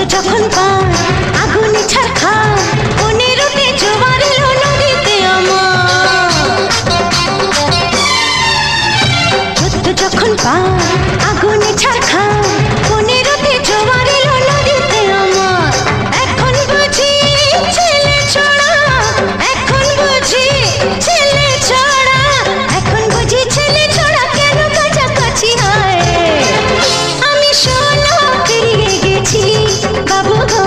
যখন পার আগুনে ছারখা 15তে জোয়ার এলো নদীতে আমার যখন পার আগুনে ছারখা 15তে জোয়ার এলো নদীতে আমার এখন বুঝি ছেলে ছড়া এখন বুঝি ছেলে ছড়া এখন বুঝি ছেলে ছড়া কেন কাছাকাছি হয় আমি শোনো পেরিয়ে গেছি বাবু গো